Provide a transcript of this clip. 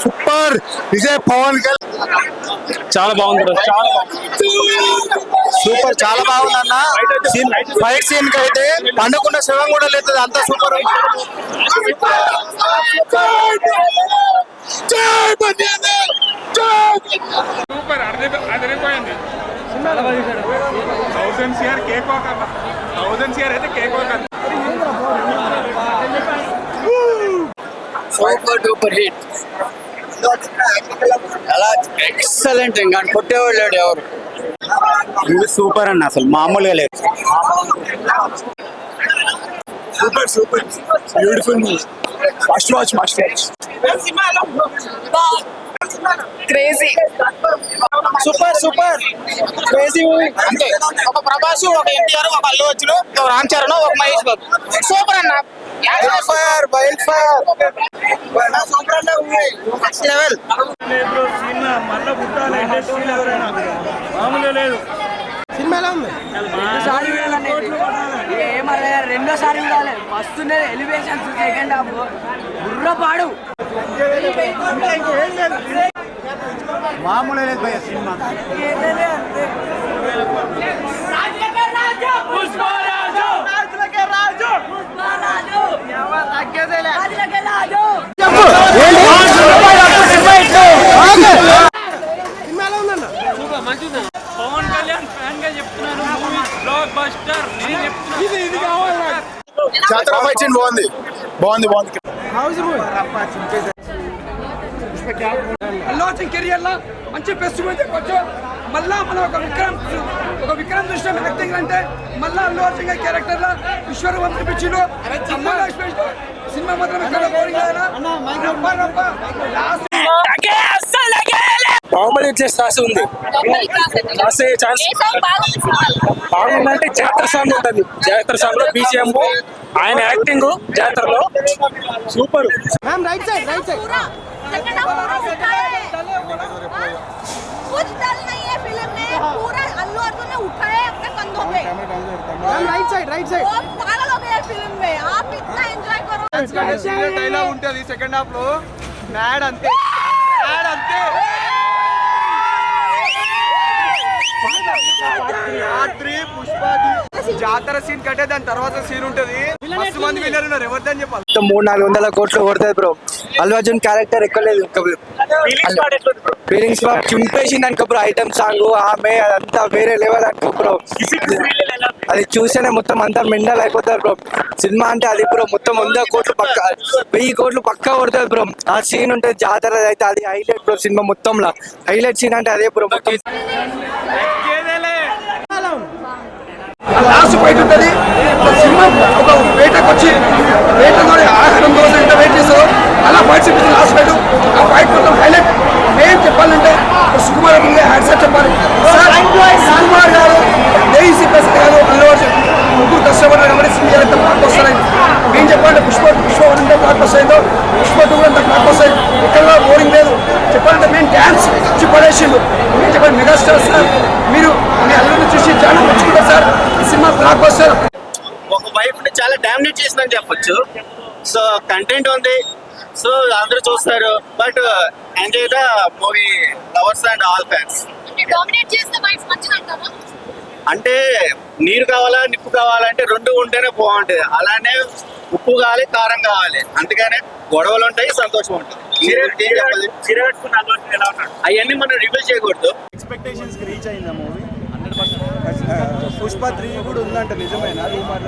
Super Vijay Pawan చాలా బాగుంది, super చాలా బాగుంది అన్న. ఫైట్ సీన్ కి అయితే పండుకున్న శివం కూడా లేదు, అంత సూపర్. సూపర్ అదిరిపోయింది. 1000 CR కేక్ వాక్ అన్న, 1000 CR అయితే కేక్ వాక్ అన్న. సూపర్ డూపర్ హిట్, అలా ఎక్సలెంట్. ఇంకా కొట్టేవాళ్ళు లేడు ఎవరు. సూపర్ అన్న, అసలు మామూలుగా లేదు. Super super beautiful movie. Must watch must watch. Crazy super super crazy movie. అంటే ఒక ప్రభాస్, ఒక ఎన్టీఆర్, ఒక అల్లు అర్జున్, ఒక రామ్ చరణ్, ఒక మహేష్ బాబు. సూపర్ అన్న. ఫైర్ వైల్డ్ ఫైర్ సూపర్ అన్న మూవీ నెక్స్ట్ లెవెల్. మళ్ళా పుట్టాలి ఇండస్ట్రీలో ఎవరైనా, మామూలుగా లేదు. సినిమా ఎలా ఉంది? రెండోసారి చూడాలి. ఫస్ట్ ఎలివేషన్స్, సెకండ్ హాఫ్ బుర్రపాడు మామూలు లేదు భయ్య సినిమా. పవన్ కళ్యాణ్ ఫ్యాన్ గా చెప్తున్నాను, బ్లాక్ బస్టర్. ఇది కావాలి. జాతర ఫైట్ సీన్ బాగుంది బాగుంది బాగుంది. అల్లు అర్జున్ కెరియర్ లో మంచి ఫెస్టివల్ చెప్పొచ్చు. మళ్ళా మనం ఒక విక్రమ్ దృష్టి యాక్టింగ్ అంటే మళ్ళా అల్లు అర్జున్ గారి క్యారెక్టర్ లో ఈశ్వరం పంపించిండు. సినిమా మాత్రం ఎక్కడ బోరింగ్ కామెడీ చేసి రాసి ఉంది. రాసే ఛాన్స్ బాగుందంటే జాతర సాంగ్ ఉంటుంది. జాతర సాంగ్ లో బీజిఎం, ఆయన యాక్టింగ్ జాతరలో super. Right side right side. कुछ डल नहीं है फिल्म में, पूरा अल्लू अर्जुन ने उठाया अपने कंधों पे. Right side right side. बहुत पागल हो गया फिल्म में, आप इतना एंजॉय करो. డైలాగ్ ఉంటుంది సెకండ్ హాఫ్ లో, మ్యాడ్ అంతే మ్యాడ్ అంతే. జాతర సీన్ కంటే దాని తర్వాత సీన్ ఉంటది. మస్తు మంది విన్నర్ ఉన్నారు, ఎవరిదని చెప్పాలి. 300-400 కోట్లు కొడుతుంది బ్రో. అల్లు అర్జున్ క్యారెక్టర్ ఎక్కలేదు. ఫీలింగ్స్ చింపేసింది అనుకో బ్రో. ఐటమ్ సాంగ్ ఆమె అదంతా వేరే లెవెల్ అనుకో బ్రో. అది చూస్తేనే మొత్తం అంతా మెండల్ అయిపోతారు బ్రో. సినిమా అంటే అది బ్రో, మొత్తం 100 కోట్లు పక్క, 1000 కోట్లు పక్కా కొడుతుంది బ్రో. ఆ సీన్ ఉంటుంది జాతర అయితే, అది హైలైట్ బ్రో. సినిమా మొత్తంలో హైలైట్ సీన్ అంటే అదే బ్రో. మొత్తం లాస్ట్ ఫైట్ ఉంటుంది. సినిమా ఒక వేటకు వచ్చి వేటతో ఆహారం కోసం ఎంత వెయిట్ చేస్తారో అలా ఫైట్ చూపిస్తుంది లాస్ట్ ఫైట్. ఆ ఫైట్ మొత్తం హైలైట్. ఏం చెప్పాలంటే సుకుమార్ హ్యాట్సాప్ చెప్పాలి సార్. సుకుమార్ గారు దేశీ ప్లస్ గారు అల్లు అర్జున్ ముగ్గురు కష్టపడ్డారు కాబట్టి సినిమా ఎంత బ్లాక్ వస్తాయి. ఏం చెప్పాలంటే పుష్ప ఎంత బ్లాక్ వస్తాయిందో పుష్ప 2 కూడా ఎంత బ్లాక్ వస్తాయి. ఎక్కడ బోరింగ్ లేదు. చెప్పాలంటే మేము డ్యాన్స్ ఇచ్చి పడేసిండు. ఏం చెప్పండి మెగాస్టార్ సార్, మీరు మీ అల్లుని చూసి చాలా మెచ్చుకుంటారు సార్. ఈ సినిమా బ్లాక్ బస్టర్. ఒక వైఫ్ ని చాలా డామినేట్ చేసిందని చెప్పొచ్చు. సో కంటెంట్ ఉంది, సో అందరూ చూస్తారు. But enjoy the movie lovers and all fans. Dominate చేస్తే వైఫ్ మంచిదంటారా? అంటే నీరు కావాలా నిప్పు కావాలంటే 2 ఉంటేనే బాగుంటుంది. అలానే ఉప్పు కావాలి, కారం కావాలి. అందుకనే గొడవలు ఉంటాయి, సంతోషం ఉంటుంది. అవన్నీ మనం రివీల్ చేయకూడదు. ఎక్స్పెక్టేషన్స్ కి రీచ్ అయిందా మూవీ? 100%. పుష్ప 3 కూడా ఉందంట, నిజమేనా? రూమర్